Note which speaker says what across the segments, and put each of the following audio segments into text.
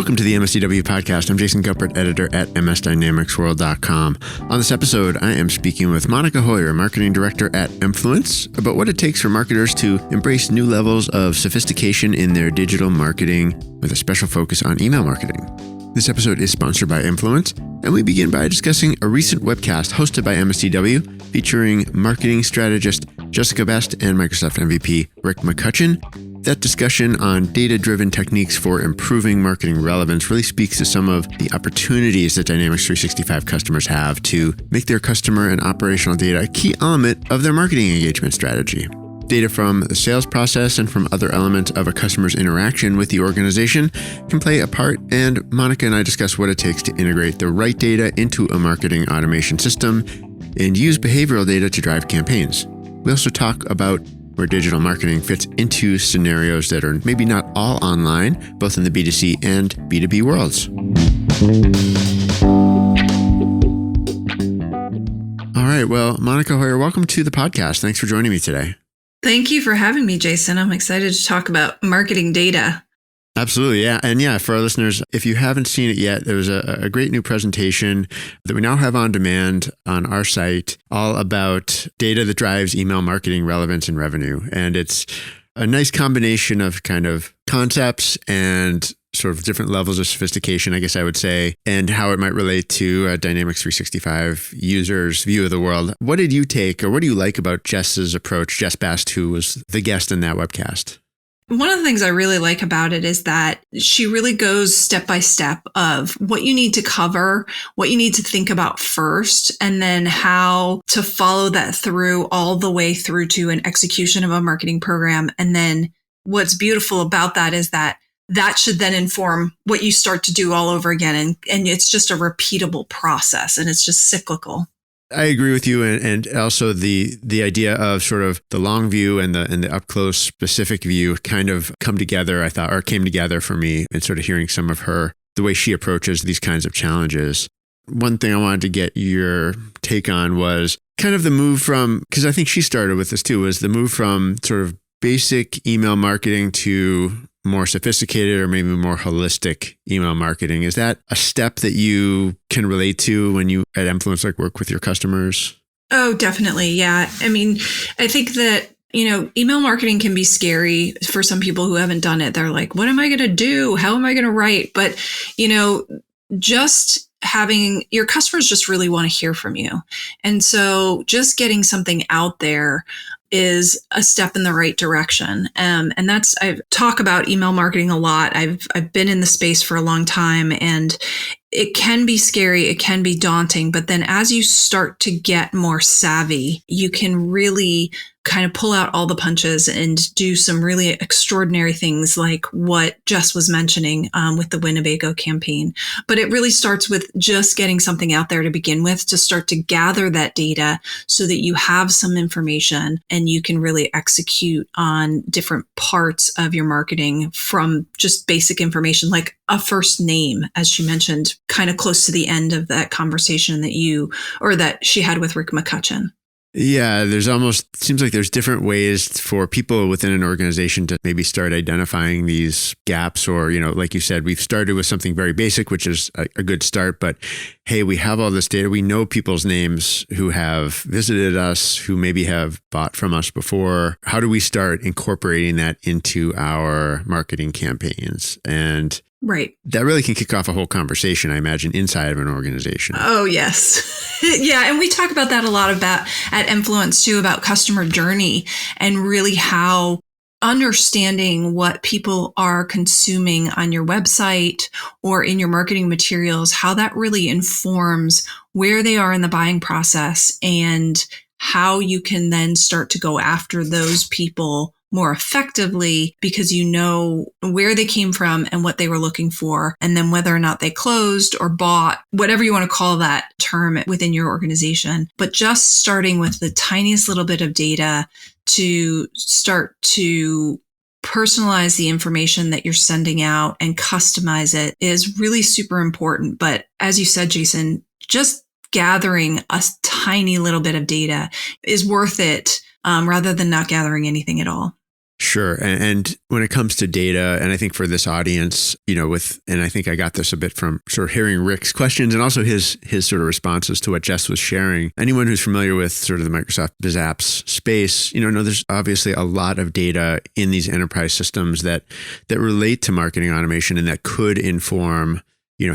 Speaker 1: Welcome to the MSDW podcast. I'm Jason Guppert, editor at msdynamicsworld.com. On this episode, I am speaking with Monica Hoyer, marketing director at emfluence, about what it takes for marketers to embrace new levels of sophistication in their digital marketing with a special focus on email marketing. This episode is sponsored by emfluence, and we begin by discussing a recent webcast hosted by MSDW featuring marketing strategist Jessica Best and Microsoft MVP Rick McCutcheon. That discussion on data-driven techniques for improving marketing relevance really speaks to some of the opportunities that Dynamics 365 customers have to make their customer and operational data a key element of their marketing engagement strategy. Data from the sales process and from other elements of a customer's interaction with the organization can play a part, and Monica and I discuss what it takes to integrate the right data into a marketing automation system and use behavioral data to drive campaigns. We also talk about where digital marketing fits into scenarios that are maybe not all online, both in the B2C and B2B worlds. All right. Well, Monica Hoyer, welcome to the podcast. Thanks for joining me today.
Speaker 2: Thank you for having me, Jason. I'm excited to talk about marketing data.
Speaker 1: Absolutely. Yeah. And yeah, for our listeners, if you haven't seen it yet, there was a great new presentation that we now have on demand on our site all about data that drives email marketing relevance and revenue. And it's a nice combination of kind of concepts and sort of different levels of sophistication, I guess I would say, and how it might relate to Dynamics 365 users' view of the world. What did you take, or what do you like about Jess's approach, Jess Best, who was the guest in that webcast?
Speaker 2: One of the things I really like about it is that she really goes step by step of what you need to cover, what you need to think about first, and then how to follow that through all the way through to an execution of a marketing program. And then what's beautiful about that is that should then inform what you start to do all over again. And it's just a repeatable process, and it's just cyclical.
Speaker 1: I agree with you, and also the idea of sort of the long view and the up close specific view kind of come together, I thought, or came together for me, and sort of hearing some of the way she approaches these kinds of challenges. One thing I wanted to get your take on was kind of the move from, because I think she started with this too, was the move from sort of basic email marketing to more sophisticated or maybe more holistic email marketing. Is that a step that you can relate to when you at emfluence work with your customers?
Speaker 2: Oh, definitely. Yeah. I mean, I think that, email marketing can be scary for some people who haven't done it. They're like, what am I going to do? How am I going to write? But, just having your customers just really want to hear from you. And so just getting something out there is a step in the right direction. And I talk about email marketing a lot. I've been in the space for a long time, and it can be scary. It can be daunting. But then as you start to get more savvy, you can really kind of pull out all the punches and do some really extraordinary things like what Jess was mentioning with the Winnebago campaign. But it really starts with just getting something out there to begin with, to start to gather that data so that you have some information and you can really execute on different parts of your marketing from just basic information like a first name, as she mentioned, kind of close to the end of that conversation that she had with Rick McCutcheon.
Speaker 1: Yeah, seems like there's different ways for people within an organization to maybe start identifying these gaps, or, like you said, we've started with something very basic, which is a good start, but hey, we have all this data. We know people's names who have visited us, who maybe have bought from us before. How do we start incorporating that into our marketing campaigns? And
Speaker 2: right.
Speaker 1: That really can kick off a whole conversation, I imagine, inside of an organization.
Speaker 2: Oh, yes. Yeah. And we talk about that a lot at emfluence too, about customer journey and really how understanding what people are consuming on your website or in your marketing materials, how that really informs where they are in the buying process and how you can then start to go after those people more effectively, because you know where they came from and what they were looking for, and then whether or not they closed or bought, whatever you want to call that term within your organization. But just starting with the tiniest little bit of data to start to personalize the information that you're sending out and customize it is really super important. But as you said, Jason, just gathering a tiny little bit of data is worth it rather than not gathering anything at all.
Speaker 1: Sure. And when it comes to data, and I think for this audience, and I think I got this a bit from sort of hearing Rick's questions and also his sort of responses to what Jess was sharing. Anyone who's familiar with sort of the Microsoft Biz Apps space, there's obviously a lot of data in these enterprise systems that relate to marketing automation and that could inform,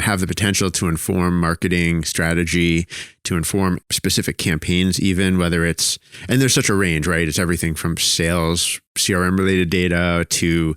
Speaker 1: have the potential to inform marketing strategy, to inform specific campaigns, even whether it's, and there's such a range, right? It's everything from sales, CRM related data to,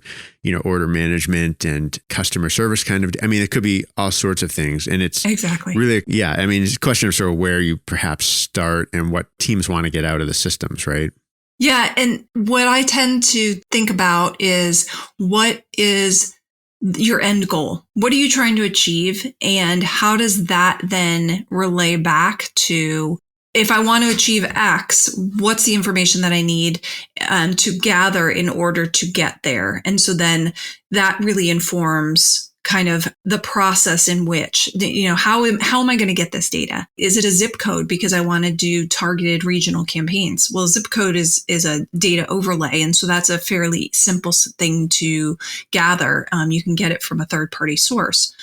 Speaker 1: order management and customer service it could be all sorts of things. And it's
Speaker 2: exactly
Speaker 1: really, it's a question of sort of where you perhaps start and what teams want to get out of the systems, right?
Speaker 2: Yeah. And what I tend to think about is what is your end goal? What are you trying to achieve? And how does that then relay back to, if I want to achieve X, what's the information that I need to gather in order to get there? And so then that really informs kind of the process in which, how am I going to get this data? Is it a zip code because I want to do targeted regional campaigns? Well, zip code is a data overlay. And so that's a fairly simple thing to gather. You can get it from a third-party source.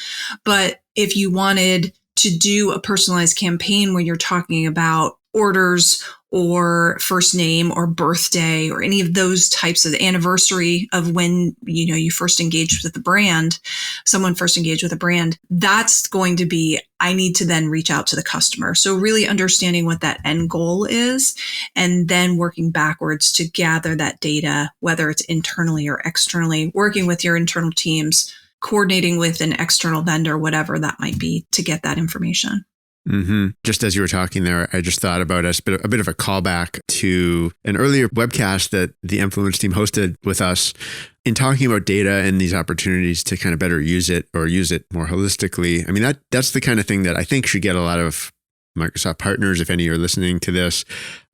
Speaker 2: But if you wanted to do a personalized campaign where you're talking about orders or first name or birthday or any of those types of anniversary of when, you first engaged with the brand, someone first engaged with a brand, that's going to be, I need to then reach out to the customer. So really understanding what that end goal is and then working backwards to gather that data, whether it's internally or externally, working with your internal teams, coordinating with an external vendor, whatever that might be, to get that information.
Speaker 1: Mm-hmm. Just as you were talking there, I just thought about a bit of a callback to an earlier webcast that the Emfluence team hosted with us in talking about data and these opportunities to kind of better use it or use it more holistically. I mean, that's the kind of thing that I think should get a lot of Microsoft partners, if any are listening to this,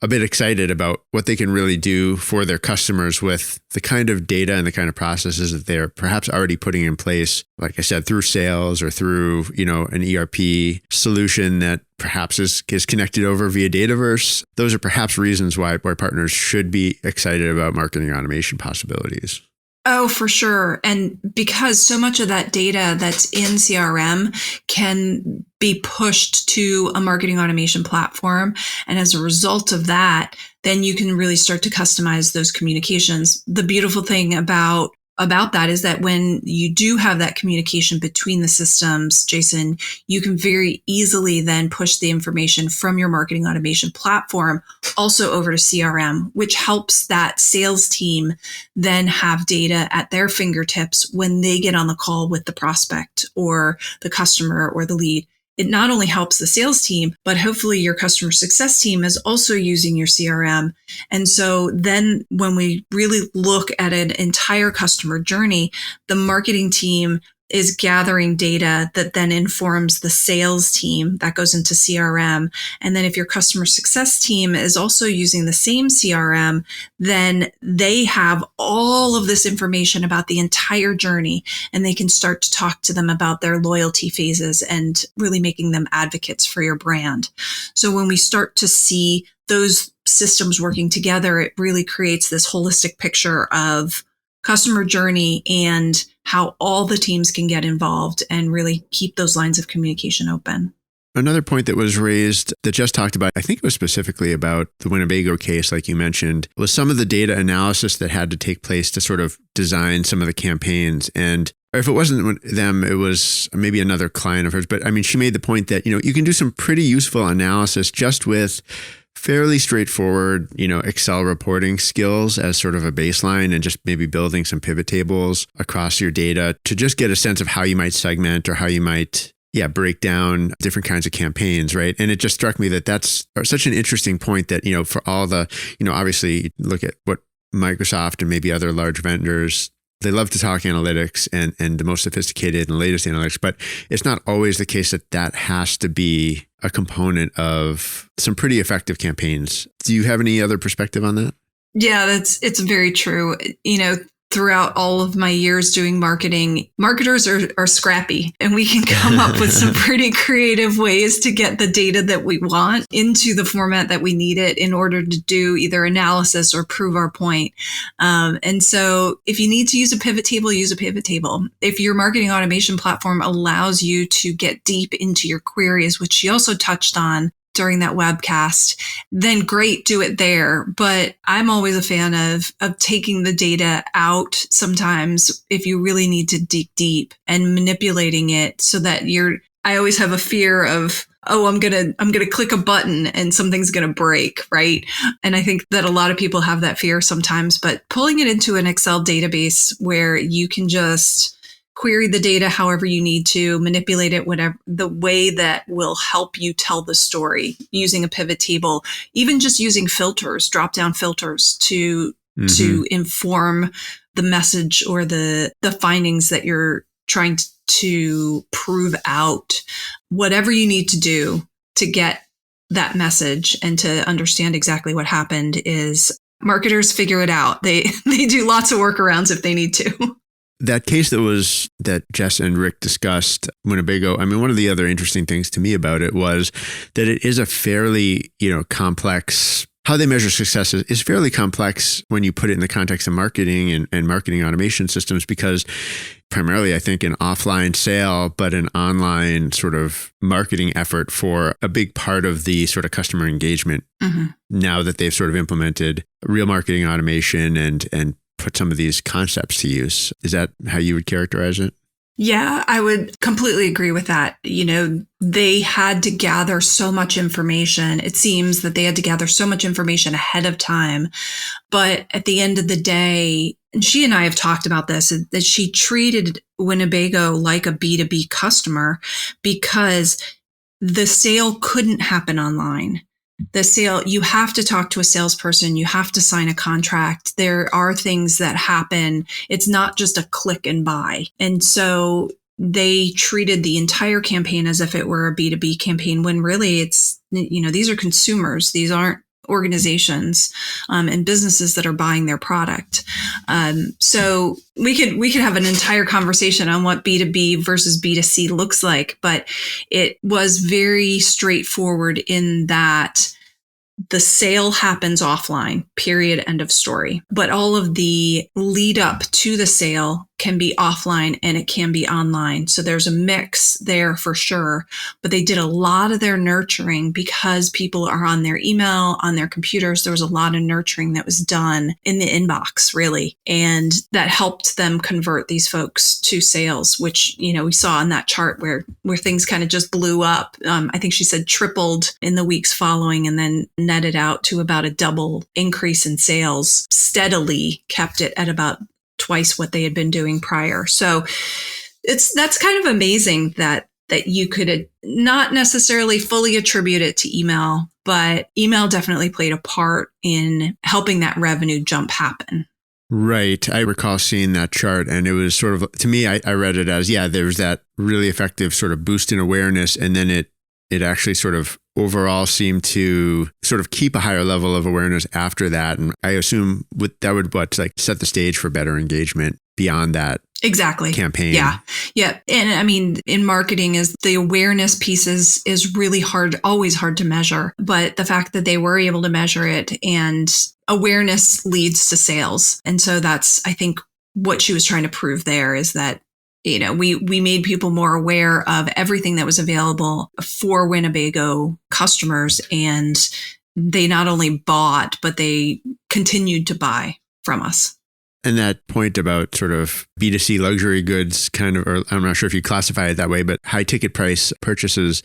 Speaker 1: a bit excited about what they can really do for their customers with the kind of data and the kind of processes that they're perhaps already putting in place, like I said, through sales or through, an ERP solution that perhaps is connected over via Dataverse. Those are perhaps reasons why partners should be excited about marketing automation possibilities.
Speaker 2: Oh, for sure. And because so much of that data that's in CRM can be pushed to a marketing automation platform. And as a result of that, then you can really start to customize those communications. The beautiful thing about that is that when you do have that communication between the systems, Jason, you can very easily then push the information from your marketing automation platform also over to CRM, which helps that sales team then have data at their fingertips when they get on the call with the prospect or the customer or the lead. It not only helps the sales team, but hopefully your customer success team is also using your CRM. And so then when we really look at an entire customer journey, the marketing team is gathering data that then informs the sales team that goes into CRM. And then if your customer success team is also using the same CRM, then they have all of this information about the entire journey, and they can start to talk to them about their loyalty phases and really making them advocates for your brand. So when we start to see those systems working together, it really creates this holistic picture of customer journey and how all the teams can get involved and really keep those lines of communication open.
Speaker 1: Another point that was raised that Jess talked about, I think it was specifically about the Winnebago case, like you mentioned, was some of the data analysis that had to take place to sort of design some of the campaigns. And if it wasn't them, it was maybe another client of hers. But I mean, she made the point that, you can do some pretty useful analysis just with fairly straightforward, Excel reporting skills as sort of a baseline and just maybe building some pivot tables across your data to just get a sense of how you might segment or how you might, break down different kinds of campaigns, right? And it just struck me that that's such an interesting point that, for all the, obviously look at what Microsoft and maybe other large vendors, they love to talk analytics and the most sophisticated and latest analytics, but it's not always the case that has to be a component of some pretty effective campaigns. Do you have any other perspective on that?
Speaker 2: Yeah, it's very true. throughout all of my years doing marketing, marketers are scrappy, and we can come up with some pretty creative ways to get the data that we want into the format that we need it in order to do either analysis or prove our point. And so if you need to use a pivot table, use a pivot table. If your marketing automation platform allows you to get deep into your queries, which she also touched on during that webcast, then great, do it there. But I'm always a fan of taking the data out sometimes if you really need to dig deep and manipulating it so that I always have a fear of, oh, I'm going to click a button and something's going to break, right? And I think that a lot of people have that fear sometimes, but pulling it into an Excel database where you can just query the data however you need to, manipulate it, whatever the way that will help you tell the story using a pivot table, even just using filters, drop down filters to inform the message or the findings that you're trying to prove out. Whatever you need to do to get that message and to understand exactly what happened is marketers figure it out. They do lots of workarounds if they need to.
Speaker 1: That case that Jess and Rick discussed, Winnebago, I mean, one of the other interesting things to me about it was that it is a fairly, complex, how they measure success is fairly complex when you put it in the context of marketing and marketing automation systems, because primarily, I think, an offline sale, but an online sort of marketing effort for a big part of the sort of customer engagement. Now that they've sort of implemented real marketing automation and put some of these concepts to use. Is that how you would characterize it?
Speaker 2: Yeah, I would completely agree with that. They had to gather so much information. It seems that they had to gather so much information ahead of time. But at the end of the day, and she and I have talked about this, that she treated Winnebago like a B2B customer because the sale couldn't happen online. The sale, you have to talk to a salesperson. You have to sign a contract. There are things that happen. It's not just a click and buy. And so they treated the entire campaign as if it were a B2B campaign, when really it's, these are consumers. These aren't organizations and businesses that are buying their product. So we could have an entire conversation on what B2B versus B2C looks like, but it was very straightforward in that the sale happens offline, period, end of story. But all of the lead up to the sale can be offline and it can be online. So there's a mix there for sure. But they did a lot of their nurturing because people are on their email, on their computers. There was a lot of nurturing that was done in the inbox, really. And that helped them convert these folks to sales, which, we saw in that chart where things kind of just blew up. I think she said tripled in the weeks following and then netted out to about a double increase in sales, steadily kept it at about twice what they had been doing prior. So that's kind of amazing that you could not necessarily fully attribute it to email, but email definitely played a part in helping that revenue jump happen.
Speaker 1: Right. I recall seeing that chart, and it was sort of, to me, I read it as, there was that really effective sort of boost in awareness, and then it actually sort of overall seemed to sort of keep a higher level of awareness after that. And I assume that would set the stage for better engagement beyond that.
Speaker 2: Exactly.
Speaker 1: Campaign.
Speaker 2: Yeah. And I mean, in marketing, is the awareness piece is really hard, always hard to measure. But the fact that they were able to measure it, and awareness leads to sales. And so that's, I think, what she was trying to prove there is that, we made people more aware of everything that was available for Winnebago customers. And they not only bought, but they continued to buy from us.
Speaker 1: And that point about sort of B2C luxury goods kind of, or I'm not sure if you classify it that way, but high ticket price purchases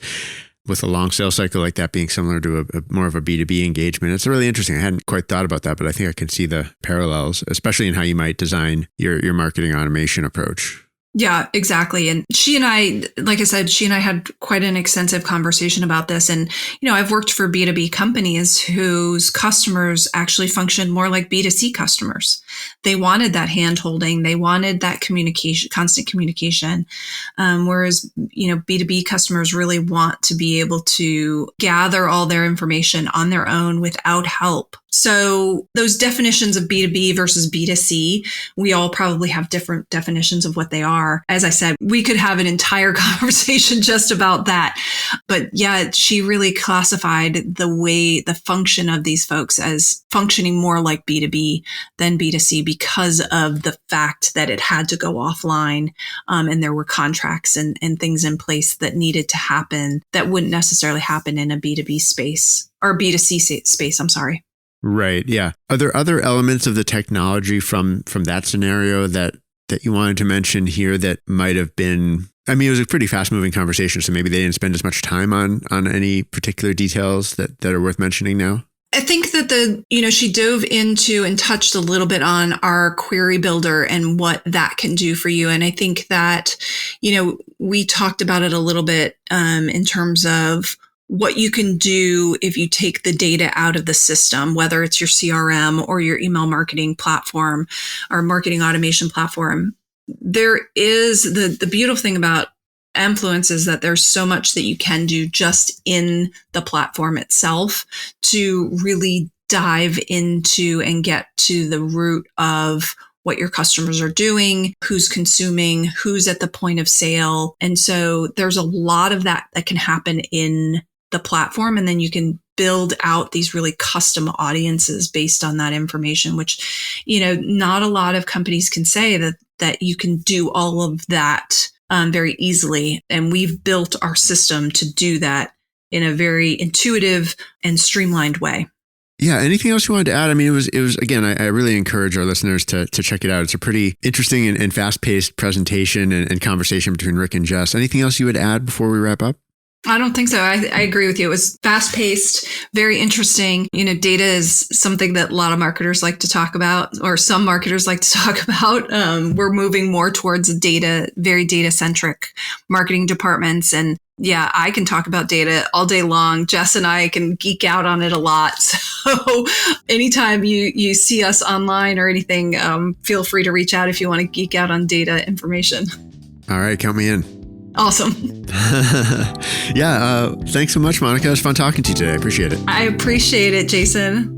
Speaker 1: with a long sales cycle like that being similar to a more of a B2B engagement. It's really interesting. I hadn't quite thought about that, but I think I can see the parallels, especially in how you might design your marketing automation approach.
Speaker 2: Yeah, exactly. And she and I, like I said, had quite an extensive conversation about this. And, I've worked for B2B companies whose customers actually functioned more like B2C customers. They wanted that hand-holding. They wanted that communication, constant communication. Whereas, B2B customers really want to be able to gather all their information on their own without help. So those definitions of B2B versus B2C, we all probably have different definitions of what they are. As I said, we could have an entire conversation just about that. But yeah, she really classified the function of these folks as functioning more like B2B than B2C because of the fact that it had to go offline, and there were contracts and things in place that needed to happen that wouldn't necessarily happen in a B2B space or B2C space. I'm sorry.
Speaker 1: Right. Yeah. Are there other elements of the technology from that scenario that you wanted to mention here that might have been, I mean, it was a pretty fast moving conversation, so maybe they didn't spend as much time on any particular details that are worth mentioning now?
Speaker 2: I think that she dove into and touched a little bit on our query builder and what that can do for you. And I think that, we talked about it a little bit in terms of what you can do if you take the data out of the system, whether it's your CRM or your email marketing platform or marketing automation platform. There is the beautiful thing about Emfluence is that there's so much that you can do just in the platform itself to really dive into and get to the root of what your customers are doing, who's consuming, who's at the point of sale. And so there's a lot of that can happen in the platform. And then you can build out these really custom audiences based on that information, which, not a lot of companies can say that you can do all of that very easily. And we've built our system to do that in a very intuitive and streamlined way.
Speaker 1: Yeah. Anything else you wanted to add? I mean, it was again, I really encourage our listeners to check it out. It's a pretty interesting and fast-paced presentation and conversation between Rick and Jess. Anything else you would add before we wrap up?
Speaker 2: I don't think so. I agree with you. It was fast-paced, very interesting. Data is something that a lot of marketers like to talk about, or some marketers like to talk about. We're moving more towards very data-centric marketing departments. And yeah, I can talk about data all day long. Jess and I can geek out on it a lot. So anytime you see us online or anything, feel free to reach out if you want to geek out on data information.
Speaker 1: All right, count me in.
Speaker 2: Awesome.
Speaker 1: Yeah. Thanks so much, Monica. It was fun talking to you today. I appreciate it.
Speaker 2: I appreciate it, Jason.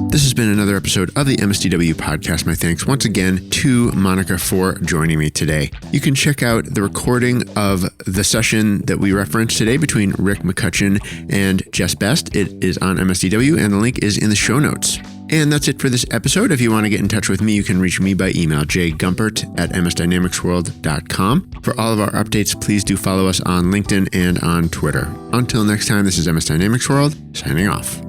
Speaker 1: This has been another episode of the MSDW podcast. My thanks once again to Monica for joining me today. You can check out the recording of the session that we referenced today between Rick McCutcheon and Jess Best. It is on MSDW and the link is in the show notes. And that's it for this episode. If you want to get in touch with me, you can reach me by email, jgumpert@msdynamicsworld.com. For all of our updates, please do follow us on LinkedIn and on Twitter. Until next time, this is MS Dynamics World, signing off.